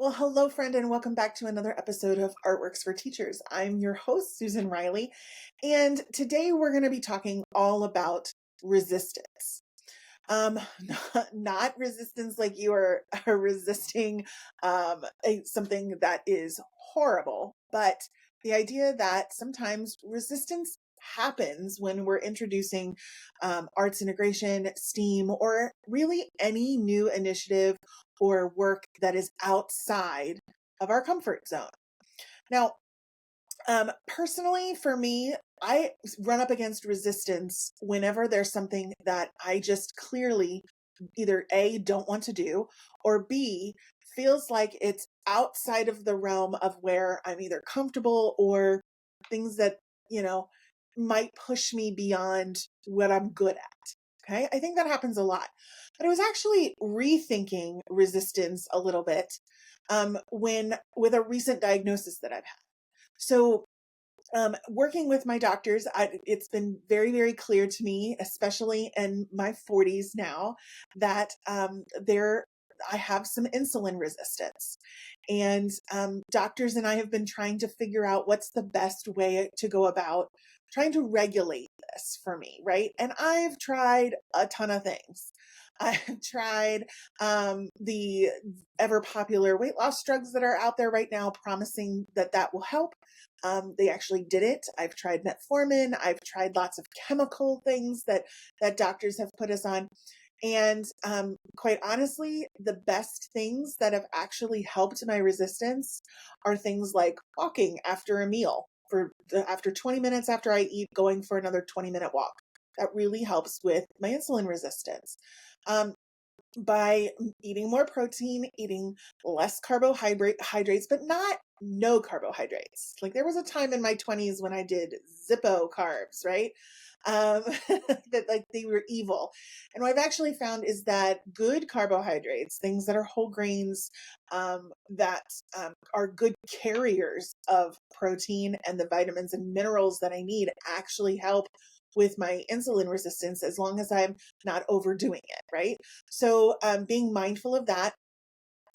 Well, hello, friend, and welcome back to another episode of Artworks for Teachers. I'm your host, Susan Riley, and today we're going to be talking all about resistance. Um, not resistance like are resisting something that is horrible, but the idea that sometimes resistance happens when we're introducing arts integration, STEAM, or really any new initiative or work that is outside of our comfort zone. Now, personally, for me, I run up against resistance whenever there's something that I just clearly either A, don't want to do, or B, feels like it's outside of the realm of where I'm either comfortable or things that, you know, might push me beyond what I'm good at. Okay. I think that happens a lot. But I was actually rethinking resistance a little bit when with a recent diagnosis that I've had. So working with my doctors, it's been very, very clear to me, especially in my 40s now, that I have some insulin resistance. And doctors and I have been trying to figure out what's the best way to go about trying to regulate this for me, right? And I've tried a ton of things. I've tried the ever popular weight loss drugs that are out there right now, promising that that will help. They actually did it. I've tried metformin. I've tried lots of chemical things that doctors have put us on. And quite honestly, the best things that have actually helped my resistance are things like walking after a meal after 20 minutes after I eat, going for another 20-minute walk. That really helps with my insulin resistance. By eating more protein, eating less carbohydrates, but not no carbohydrates. Like there was a time in my 20s when I did Zippo carbs, right? That like they were evil. And what I've actually found is that good carbohydrates, things that are whole grains, that are good carriers of protein and the vitamins and minerals that I need actually help with my insulin resistance as long as I'm not overdoing it, right? So being mindful of that,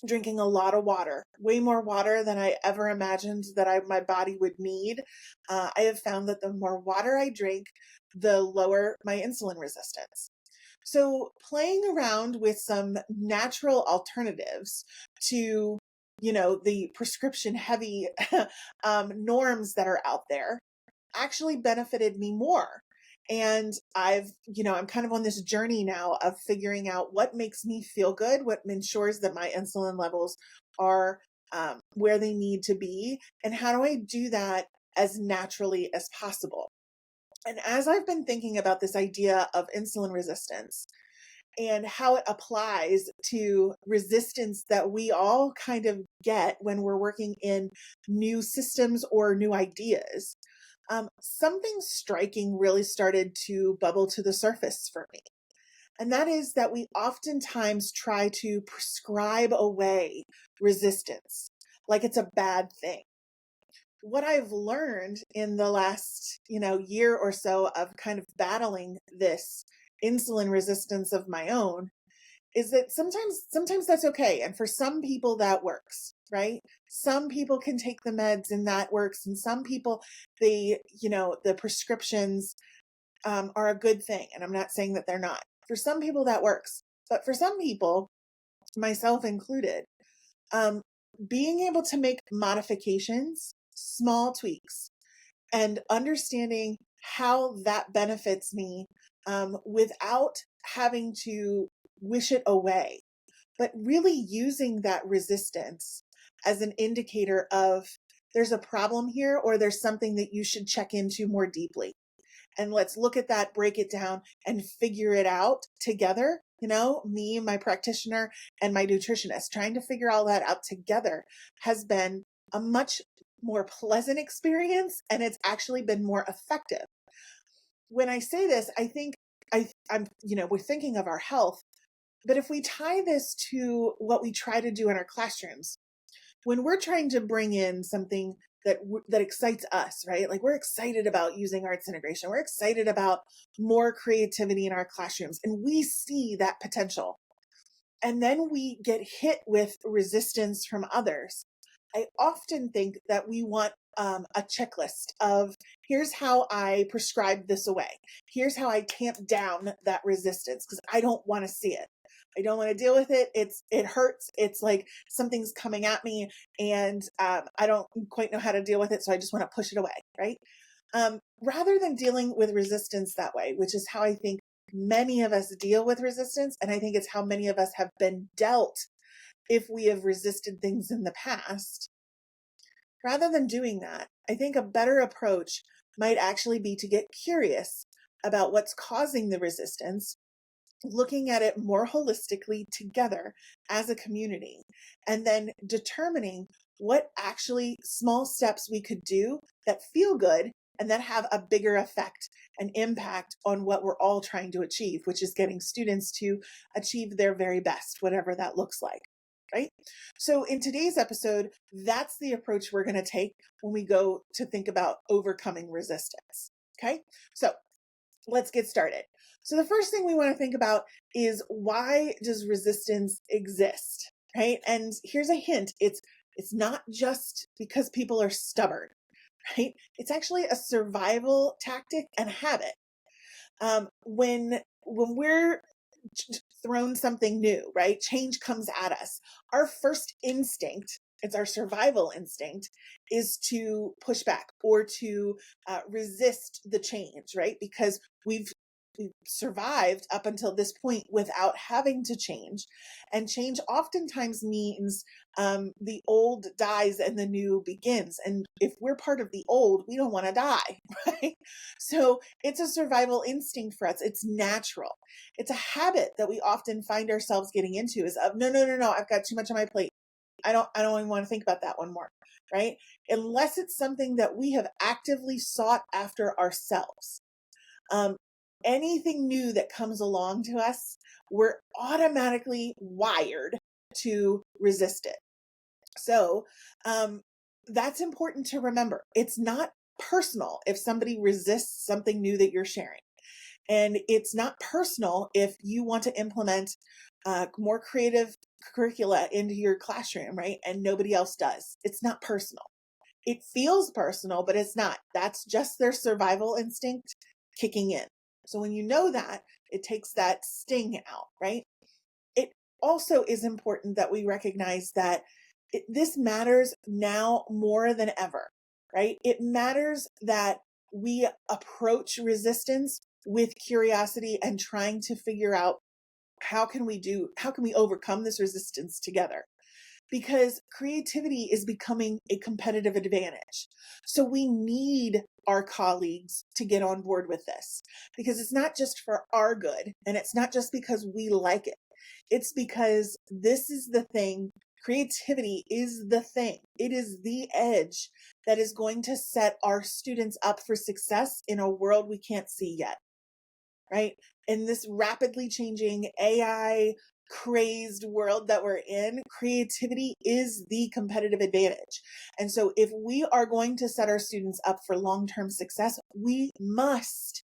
drinking a lot of water, way more water than I ever imagined that my body would need. I have found that the more water I drink, the lower my insulin resistance. So playing around with some natural alternatives to, the prescription heavy norms that are out there actually benefited me more. And I'm kind of on this journey now of figuring out what makes me feel good, what ensures that my insulin levels are where they need to be, and how do I do that as naturally as possible. And as I've been thinking about this idea of insulin resistance and how it applies to resistance that we all kind of get when we're working in new systems or new ideas, something striking really started to bubble to the surface for me. And that is that we oftentimes try to prescribe away resistance like it's a bad thing. What I've learned in the last, year or so of kind of battling this insulin resistance of my own is that sometimes that's okay. And for some people that works, right? Some people can take the meds and that works. And some people, the prescriptions are a good thing. And I'm not saying that they're not. For some people that works. But for some people, myself included, um, being able to make modifications, small tweaks, and understanding how that benefits me without having to wish it away, but really using that resistance as an indicator of there's a problem here or there's something that you should check into more deeply. And let's look at that, break it down, and figure it out together. Me, my practitioner, and my nutritionist, trying to figure all that out together has been a much more pleasant experience, and it's actually been more effective. When I say this, I think we're thinking of our health, but if we tie this to what we try to do in our classrooms, when we're trying to bring in something that excites us, right? Like we're excited about using arts integration. We're excited about more creativity in our classrooms, and we see that potential. and then we get hit with resistance from others, I often think that we want a checklist of, here's how I prescribe this away. Here's how I tamp down that resistance because I don't want to see it. I don't want to deal with it. It hurts. It's like something's coming at me, and I don't quite know how to deal with it, so I just want to push it away, right? Rather than dealing with resistance that way, which is how I think many of us deal with resistance, and I think it's how many of us have been dealt if we have resisted things in the past. Rather than doing that, I think a better approach might actually be to get curious about what's causing the resistance, looking at it more holistically together as a community, and then determining what actually small steps we could do that feel good and that have a bigger effect and impact on what we're all trying to achieve, which is getting students to achieve their very best, whatever that looks like. Right? So, in today's episode, that's the approach we're going to take when we go to think about overcoming resistance. Okay? So, let's get started. So the first thing we want to think about is, why does resistance exist? Right? And here's a hint. It's not just because people are stubborn, right? It's actually a survival tactic and habit. When we're thrown something new, right? Change comes at us. Our first instinct, it's our survival instinct, is to push back or to resist the change, right? Because we've survived up until this point without having to change. And change oftentimes means the old dies and the new begins. And if we're part of the old, we don't want to die, right? So it's a survival instinct for us. It's natural. It's a habit that we often find ourselves getting into, is of, no, no, no, no, I've got too much on my plate. I don't even want to think about that one more, right? Unless it's something that we have actively sought after ourselves. Anything new that comes along to us, we're automatically wired to resist it. So that's important to remember. It's not personal if somebody resists something new that you're sharing. And it's not personal if you want to implement more creative curricula into your classroom, right? And nobody else does. It's not personal. It feels personal, but it's not. That's just their survival instinct kicking in. So when you know that, it takes that sting out, right? It also is important that we recognize that this matters now more than ever, right? It matters that we approach resistance with curiosity and trying to figure out, how can we overcome this resistance together? Because creativity is becoming a competitive advantage. So we need our colleagues to get on board with this, because it's not just for our good, and it's not just because we like it. It's because this is the thing. Creativity is the thing. It is the edge that is going to set our students up for success in a world we can't see yet, right? In this rapidly changing AI crazed world that we're in, creativity is the competitive advantage. And so if we are going to set our students up for long-term success, we must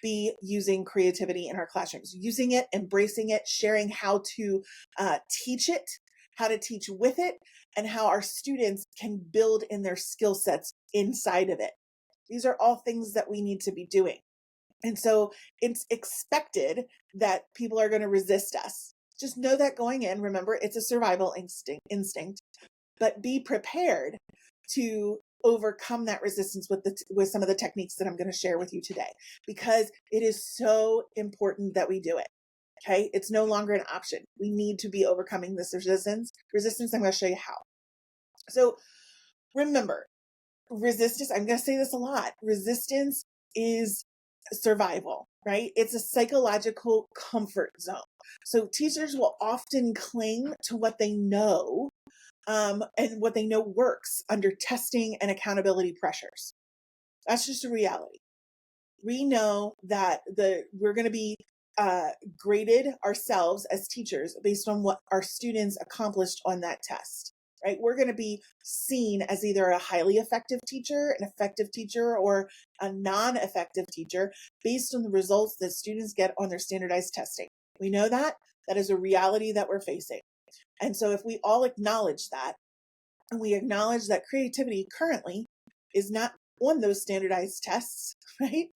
be using creativity in our classrooms, using it, embracing it, sharing how to teach it, how to teach with it, and how our students can build in their skill sets inside of it. These are all things that we need to be doing. And so it's expected that people are going to resist us. Just know that going in. Remember, it's a survival instinct, but be prepared to overcome that resistance with some of the techniques that I'm going to share with you today, because it is so important that we do it. Okay. It's no longer an option. We need to be overcoming this resistance. I'm going to show you how. So remember, resistance, I'm going to say this a lot. Resistance is survival, right? It's a psychological comfort zone. So teachers will often cling to what they know, and what they know works under testing and accountability pressures. That's just a reality. We know that we're going to be graded ourselves as teachers based on what our students accomplished on that test, right? We're going to be seen as either a highly effective teacher, an effective teacher, or a non-effective teacher based on the results that students get on their standardized testing. We know that. That is a reality that we're facing. And so if we all acknowledge that, and we acknowledge that creativity currently is not on those standardized tests, right?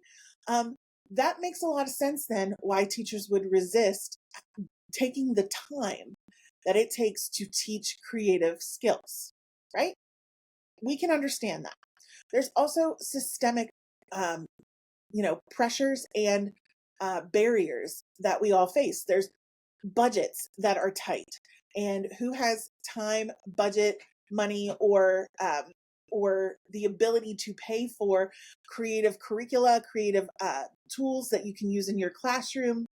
That makes a lot of sense then why teachers would resist taking the time that it takes to teach creative skills, right? We can understand that. There's also systemic, um, pressures and barriers that we all face. There's budgets that are tight, and who has time, budget, money, or the ability to pay for creative curricula, creative tools that you can use in your classroom,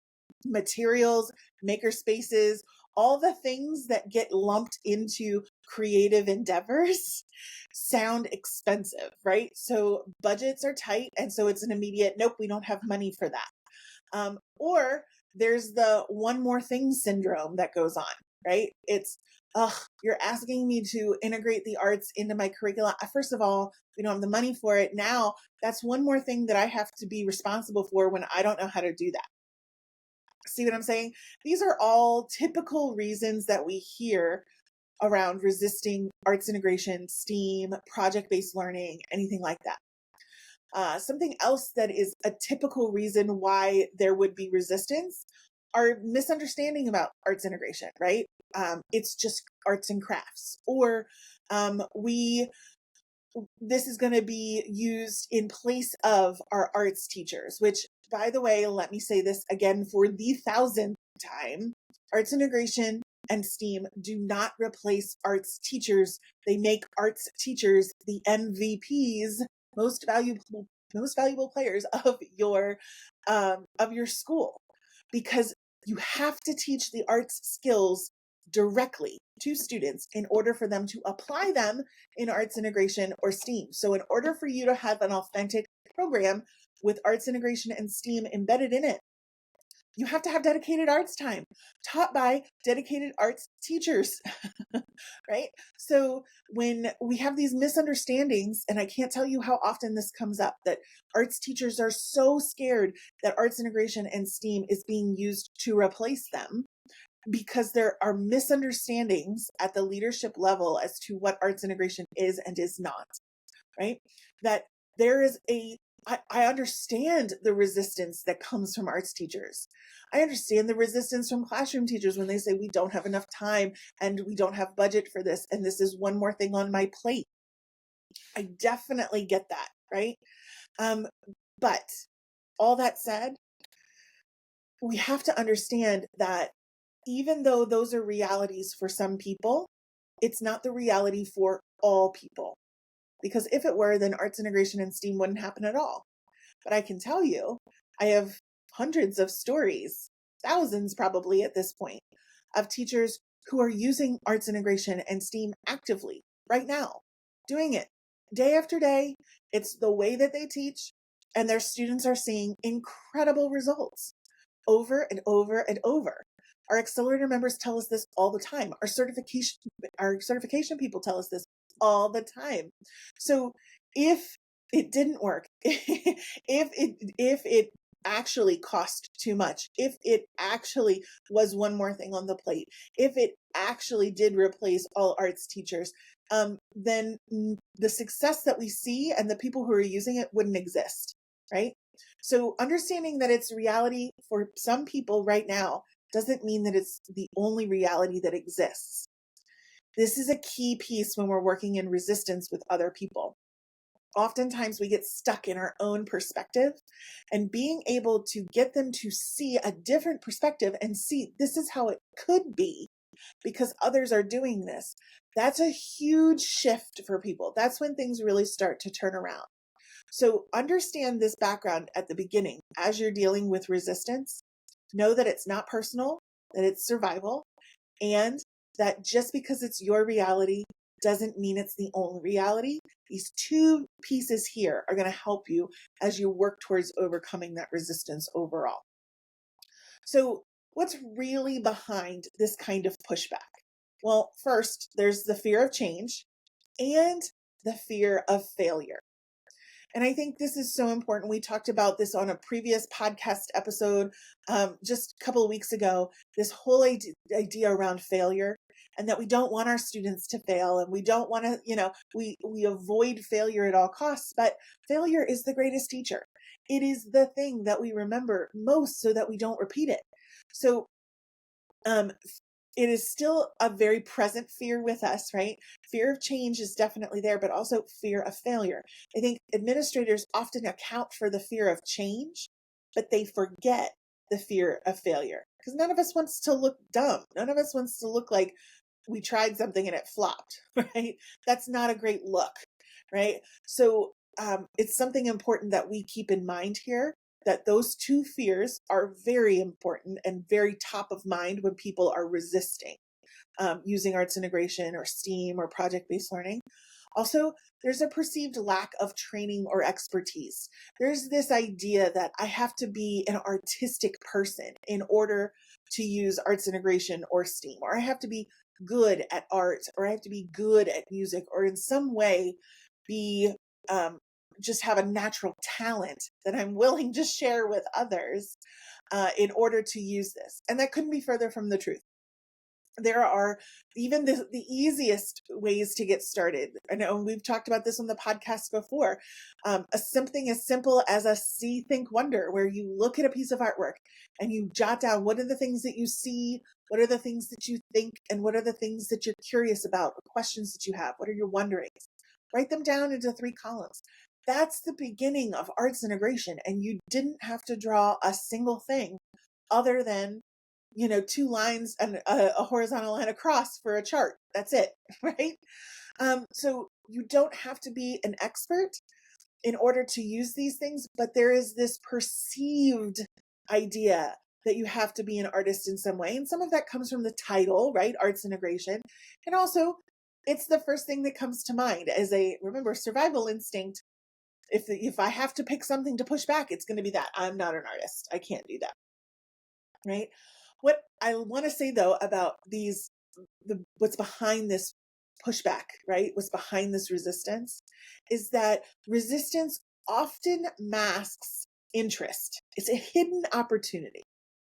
materials, maker spaces, all the things that get lumped into creative endeavors sound expensive, right? So budgets are tight. And so it's an immediate, nope, we don't have money for that. Or there's the one more thing syndrome that goes on, right? It's, you're asking me to integrate the arts into my curricula. First of all, we don't have the money for it. Now that's one more thing that I have to be responsible for when I don't know how to do that. See what I'm saying? These are all typical reasons that we hear around resisting arts integration, STEAM, project-based learning, anything like that. Something else that is a typical reason why there would be resistance are misunderstanding about arts integration, right? It's just arts and crafts, or this is going to be used in place of our arts teachers, which, by the way, let me say this again for the thousandth time, arts integration and STEAM do not replace arts teachers. They make arts teachers the MVPs, most valuable players of your school, because you have to teach the arts skills directly to students in order for them to apply them in arts integration or STEAM. So in order for you to have an authentic program with arts integration and STEAM embedded in it, you have to have dedicated arts time taught by dedicated arts teachers, right? So when we have these misunderstandings, and I can't tell you how often this comes up, that arts teachers are so scared that arts integration and STEAM is being used to replace them, because there are misunderstandings at the leadership level as to what arts integration is and is not, right? That there is I understand the resistance that comes from arts teachers. I understand the resistance from classroom teachers when they say we don't have enough time and we don't have budget for this, and this is one more thing on my plate. I definitely get that, right? But all that said, we have to understand that even though those are realities for some people, it's not the reality for all people. Because if it were, then arts integration and STEAM wouldn't happen at all. But I can tell you, I have hundreds of stories, thousands probably at this point, of teachers who are using arts integration and STEAM actively right now, doing it day after day. It's the way that they teach, and their students are seeing incredible results over and over and over. Our accelerator members tell us this all the time. Our certification people tell us this all the time. So if it didn't work, if it actually cost too much, if it actually was one more thing on the plate, if it actually did replace all arts teachers, then the success that we see and the people who are using it wouldn't exist, right? So understanding that it's reality for some people right now doesn't mean that it's the only reality that exists. This is a key piece when we're working in resistance with other people. Oftentimes we get stuck in our own perspective, and being able to get them to see a different perspective and see this is how it could be because others are doing this. That's a huge shift for people. That's when things really start to turn around. So understand this background at the beginning as you're dealing with resistance. Know that it's not personal, that it's survival, and that just because it's your reality doesn't mean it's the only reality. These two pieces here are going to help you as you work towards overcoming that resistance overall. So what's really behind this kind of pushback? Well, first, there's the fear of change and the fear of failure. And I think this is so important. We talked about this on a previous podcast episode just a couple of weeks ago, this whole idea around failure, and that we don't want our students to fail, and we don't want to, we avoid failure at all costs, but failure is the greatest teacher. It is the thing that we remember most so that we don't repeat it. So um, it is still a very present fear with us, right? Fear of change is definitely there, but also fear of failure. I think administrators often account for the fear of change, but they forget the fear of failure, because none of us wants to look dumb. None of us wants to look like we tried something and it flopped, right? That's not a great look, right? So it's something important that we keep in mind here, that those two fears are very important and very top of mind when people are resisting using arts integration or STEAM or project-based learning. Also, there's a perceived lack of training or expertise. There's this idea that I have to be an artistic person in order to use arts integration or STEAM, or I have to be good at art, or I have to be good at music, or in some way be just have a natural talent that I'm willing to share with others in order to use this. And that couldn't be further from the truth. There are even the easiest ways to get started. I know we've talked about this on the podcast before. Something as simple as a see, think, wonder, where you look at a piece of artwork and you jot down what are the things that you see, what are the things that you think, and what are the things that you're curious about, or questions that you have, what are your wonderings. Write them down into 3 columns. That's the beginning of arts integration, and you didn't have to draw a single thing other than 2 lines and a horizontal line across for a chart. That's it, right? So you don't have to be an expert in order to use these things, but there is this perceived idea that you have to be an artist in some way. And some of that comes from the title, right? Arts integration. And also, it's the first thing that comes to mind as remember, survival instinct. If I have to pick something to push back, it's going to be that. I'm not an artist. I can't do that, right? What I want to say though about what's behind this pushback, right? What's behind this resistance is that resistance often masks interest. It's a hidden opportunity,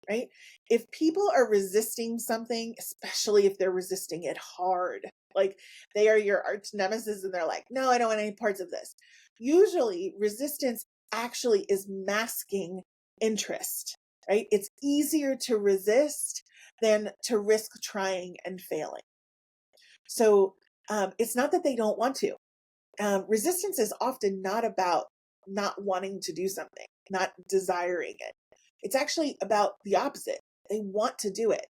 right? If people are resisting something, especially if they're resisting it hard, like they are your arch nemesis and they're like, no, I don't want any parts of this. Usually resistance actually is masking interest, right? It's easier to resist than to risk trying and failing. So it's not that they don't want to. Resistance is often not about not wanting to do something, not desiring it. It's actually about the opposite. They want to do it,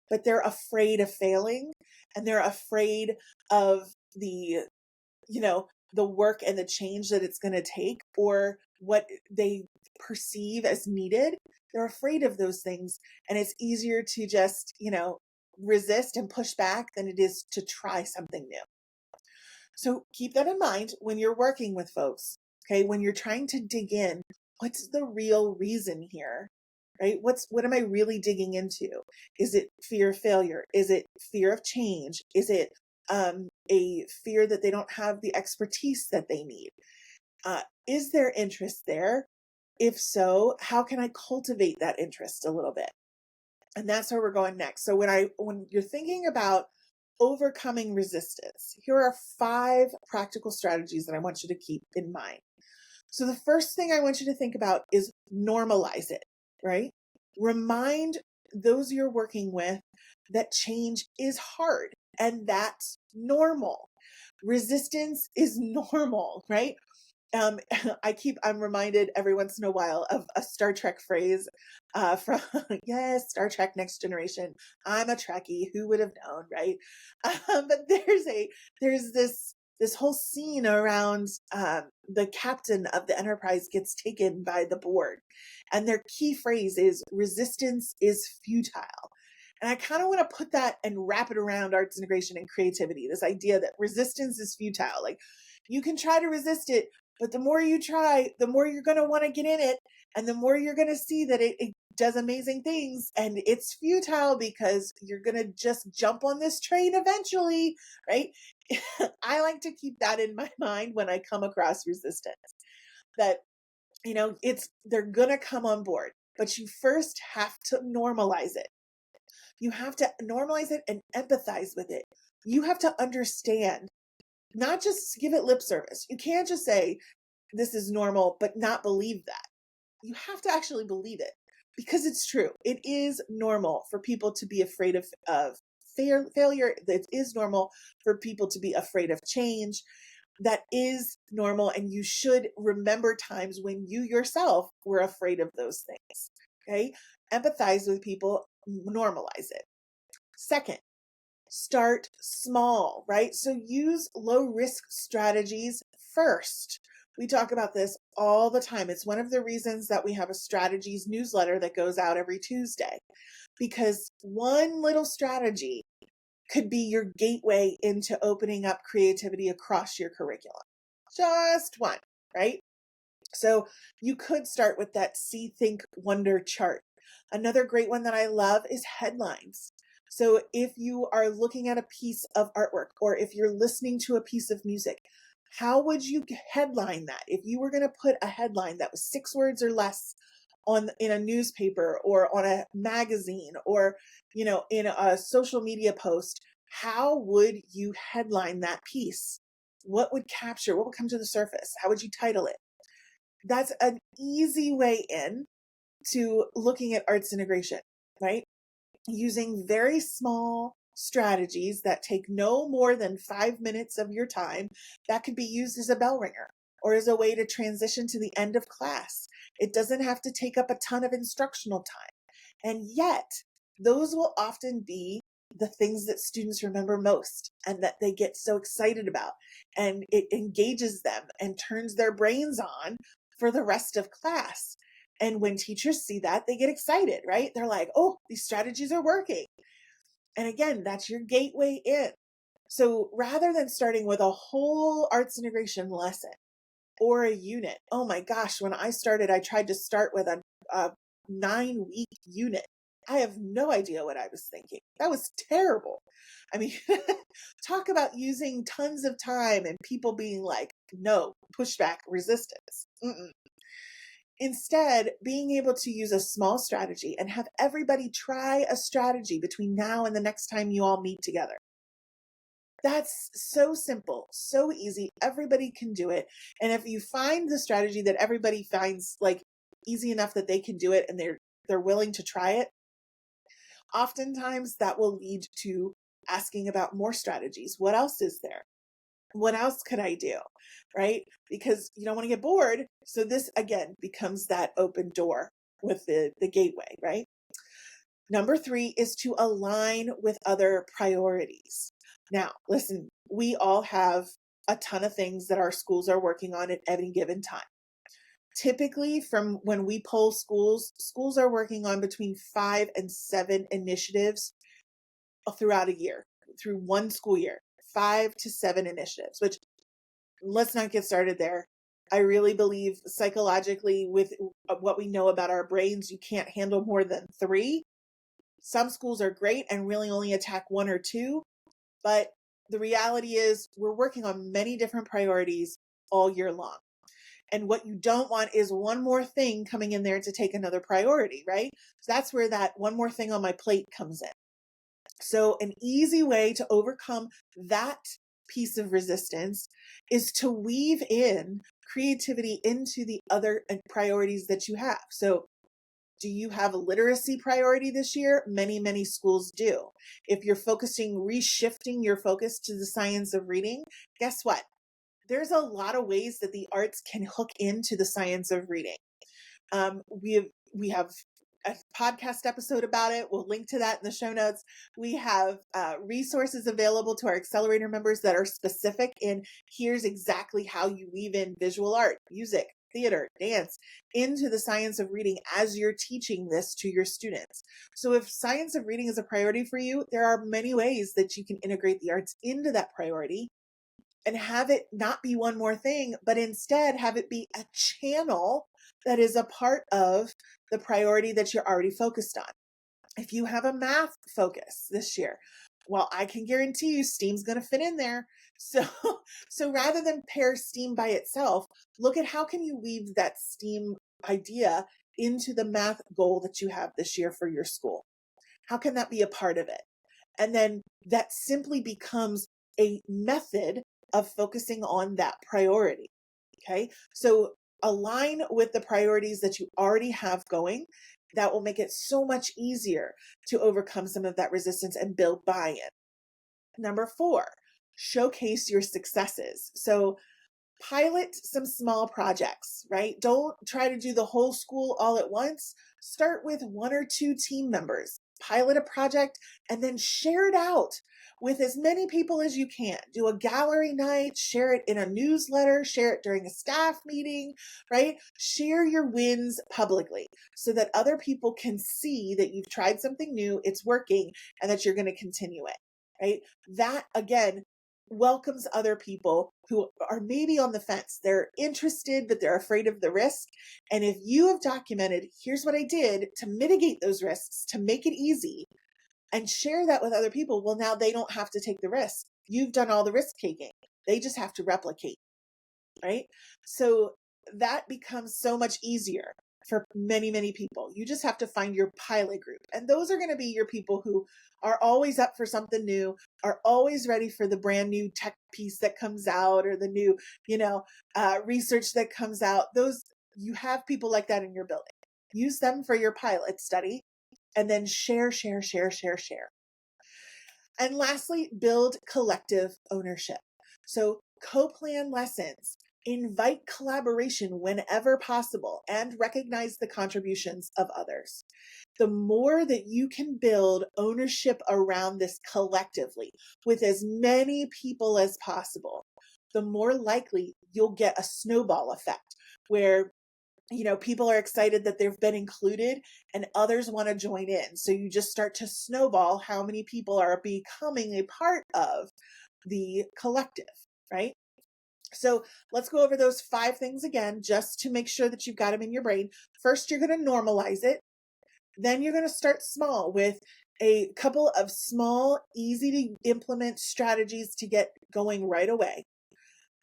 but they're afraid of failing, and they're afraid of the work and the change that it's going to take, or what they perceive as needed. They're afraid of those things, and it's easier to just, resist and push back than it is to try something new. So keep that in mind when you're working with folks, okay? When you're trying to dig in, what's the real reason here, right? What am I really digging into? Is it fear of failure? Is it fear of change? Is it a fear that they don't have the expertise that they need? Is there interest there? If so, how can I cultivate that interest a little bit? And that's where we're going next. So when you're thinking about overcoming resistance, here are 5 practical strategies that I want you to keep in mind. So the first thing I want you to think about is normalize it, right? Remind those you're working with that change is hard and that's normal. Resistance is normal, right? Um, I'm reminded every once in a while of a Star Trek phrase from, yes, Star Trek Next Generation. I'm a Trekkie. Who would have known, right? But there's this whole scene around the captain of the Enterprise gets taken by the board, and their key phrase is resistance is futile. And I kind of want to put that and wrap it around arts integration and creativity. This idea that resistance is futile. Like, you can try to resist it, but the more you try, the more you're going to want to get in it. And the more you're going to see that it does amazing things. And it's futile because you're going to just jump on this train eventually, right? I like to keep that in my mind when I come across resistance. that, they're going to come on board, but you first have to normalize it. You have to normalize it and empathize with it. You have to understand, not just give it lip service. You can't just say this is normal, but not believe that. You have to actually believe it because it's true. It is normal for people to be afraid of failure. It is normal for people to be afraid of change. That is normal. And you should remember times when you yourself were afraid of those things. Okay. Empathize with people, normalize it. Second, start small, right? So use low risk strategies first. We talk about this all the time. It's one of the reasons that we have a strategies newsletter that goes out every Tuesday, because one little strategy could be your gateway into opening up creativity across your curriculum. Just one, right? So you could start with that See, Think, Wonder chart. Another great one that I love is headlines. So if you are looking at a piece of artwork or if you're listening to a piece of music, how would you headline that? If you were going to put a headline that was 6 words or less in a newspaper or on a magazine or, in a social media post, how would you headline that piece? What would come to the surface? How would you title it? That's an easy way in to looking at arts integration, right? Using very small strategies that take no more than 5 minutes of your time, that could be used as a bell ringer or as a way to transition to the end of class. It doesn't have to take up a ton of instructional time. And yet, those will often be the things that students remember most and that they get so excited about. And it engages them and turns their brains on for the rest of class. And when teachers see that, they get excited, right? They're like, oh, these strategies are working. And again, that's your gateway in. So rather than starting with a whole arts integration lesson or a unit, oh my gosh, when I started, I tried to start with a 9-week unit. I have no idea what I was thinking. That was terrible. I mean, talk about using tons of time and people being like, no, pushback, resistance. Mm-mm. Instead, being able to use a small strategy and have everybody try a strategy between now and the next time you all meet together. That's so simple, so easy. Everybody can do it. And if you find the strategy that everybody finds like easy enough that they can do it and they're willing to try it, oftentimes that will lead to asking about more strategies. What else is there? What else could I do? Right? Because you don't want to get bored. So this again becomes that open door with the gateway, right? Number 3 is to align with other priorities. Now, listen, we all have a ton of things that our schools are working on at any given time. Typically, from when we poll schools are working on between 5 and 7 initiatives throughout a year, through one school year, 5 to 7 initiatives, which let's not get started there. I really believe psychologically with what we know about our brains, you can't handle more than 3. Some schools are great and really only attack 1 or 2, but the reality is we're working on many different priorities all year long. And what you don't want is one more thing coming in there to take another priority, right? So that's where that one more thing on my plate comes in. So an easy way to overcome that piece of resistance is to weave in creativity into the other priorities that you have. So do you have a literacy priority this year? Many, many schools do. If you're reshifting your focus to the science of reading, guess what? There's a lot of ways that the arts can hook into the science of reading. We have a podcast episode about it. We'll link to that in the show notes. We have resources available to our accelerator members that are specific in here's exactly how you weave in visual art, music, theater, dance into the science of reading as you're teaching this to your students. So if science of reading is a priority for you, there are many ways that you can integrate the arts into that priority and have it not be one more thing, but instead have it be a channel that is a part of the priority that you're already focused on. If you have a math focus this year, Well, I can guarantee you STEAM's going to fit in there. So, so rather than pair STEAM by itself, look at how can you weave that STEAM idea into the math goal that you have this year for your school? How can that be a part of it? And then that simply becomes a method of focusing on that priority. Okay. So align with the priorities that you already have going. That will make it so much easier to overcome some of that resistance and build buy-in. Number 4, showcase your successes. So pilot some small projects, right? Don't try to do the whole school all at once. Start with 1 or 2 team members. Pilot a project and then share it out with as many people as you can. Do a gallery night, share it in a newsletter, share it during a staff meeting, right? Share your wins publicly so that other people can see that you've tried something new, it's working, and that you're going to continue it, right? That again welcomes other people who are maybe on the fence. They're interested, but they're afraid of the risk. And if you have documented, here's what I did to mitigate those risks, to make it easy, and share that with other people, well, now they don't have to take the risk. You've done all the risk taking. They just have to replicate, right? So that becomes so much easier for many, many people. You just have to find your pilot group. And those are going to be your people who are always up for something new, are always ready for the brand new tech piece that comes out or the new, research that comes out. You have people like that in your building. Use them for your pilot study and then share, share, share, share, share. And lastly, build collective ownership. So co-plan lessons, invite collaboration whenever possible, and recognize the contributions of others. The more that you can build ownership around this collectively with as many people as possible, the more likely you'll get a snowball effect where people are excited that they've been included and others want to join in. So you just start to snowball how many people are becoming a part of the collective, right? So let's go over those 5 things again, just to make sure that you've got them in your brain. First, you're going to normalize it. Then you're going to start small with a couple of small, easy to implement strategies to get going right away.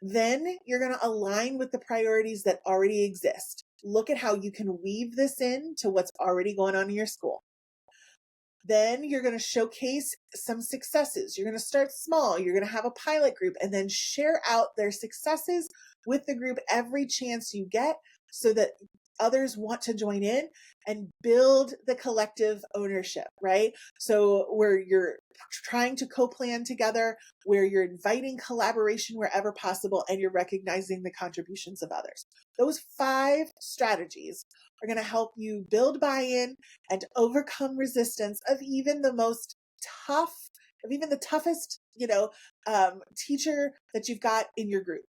Then you're going to align with the priorities that already exist. Look at how you can weave this in to what's already going on in your school. Then you're going to showcase some successes. You're going to start small. You're going to have a pilot group and then share out their successes with the group every chance you get so that others want to join in and build the collective ownership, right? So where you're trying to co-plan together, where you're inviting collaboration wherever possible, and you're recognizing the contributions of others. Those 5 strategies are going to help you build buy-in and overcome resistance of even the toughest, teacher that you've got in your group.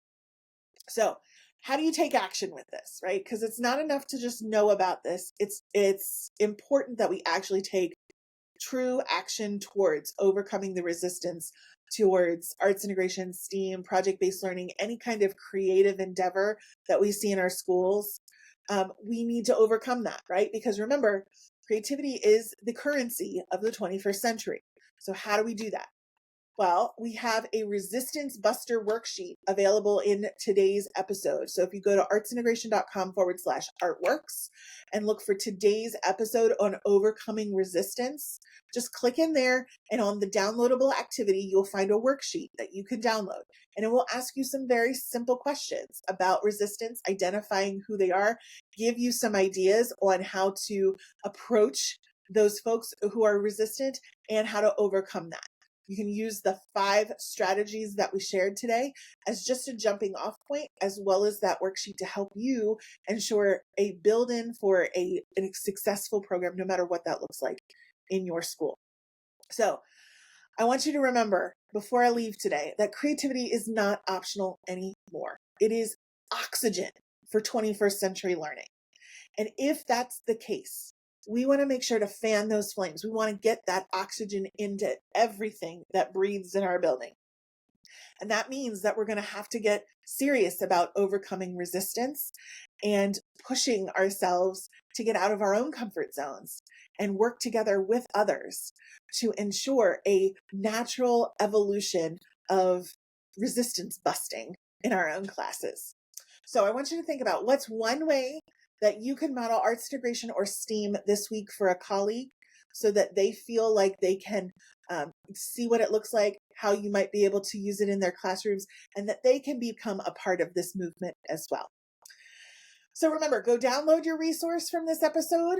So how do you take action with this, right? Because it's not enough to just know about this. It's important that we actually take true action towards overcoming the resistance towards arts integration, STEAM, project-based learning, any kind of creative endeavor that we see in our schools. We need to overcome that, right? Because remember, creativity is the currency of the 21st century. So how do we do that? Well, we have a resistance buster worksheet available in today's episode. So if you go to artsintegration.com/artworks and look for today's episode on overcoming resistance, just click in there, and on the downloadable activity, you'll find a worksheet that you can download. And it will ask you some very simple questions about resistance, identifying who they are, give you some ideas on how to approach those folks who are resistant and how to overcome that. You can use the 5 strategies that we shared today as just a jumping off point, as well as that worksheet to help you ensure a build-in for a successful program, no matter what that looks like in your school. So I want you to remember before I leave today that creativity is not optional anymore. It is oxygen for 21st century learning. And if that's the case, we want to make sure to fan those flames. We want to get that oxygen into everything that breathes in our building. And that means that we're going to have to get serious about overcoming resistance and pushing ourselves to get out of our own comfort zones and work together with others to ensure a natural evolution of resistance busting in our own classes. So I want you to think about what's one way that you can model arts integration or STEAM this week for a colleague so that they feel like they can see what it looks like, how you might be able to use it in their classrooms, and that they can become a part of this movement as well. So remember, go download your resource from this episode.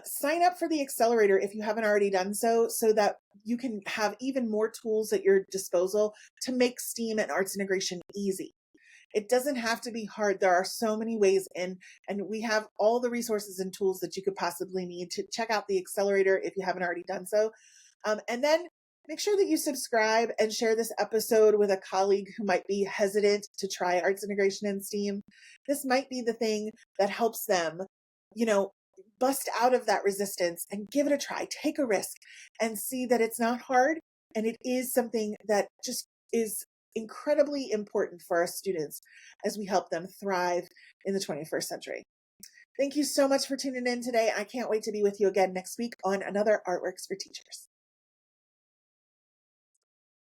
Sign up for the accelerator if you haven't already done so that you can have even more tools at your disposal to make STEAM and arts integration easy. It doesn't have to be hard. There are so many ways in, and we have all the resources and tools that you could possibly need to check out the accelerator if you haven't already done so. And then make sure that you subscribe and share this episode with a colleague who might be hesitant to try arts integration and STEAM. This might be the thing that helps them, bust out of that resistance and give it a try, take a risk and see that it's not hard. And it is something that just is incredibly important for our students as we help them thrive in the 21st century. Thank you so much for tuning in today. I can't wait to be with you again next week on another Artworks for Teachers.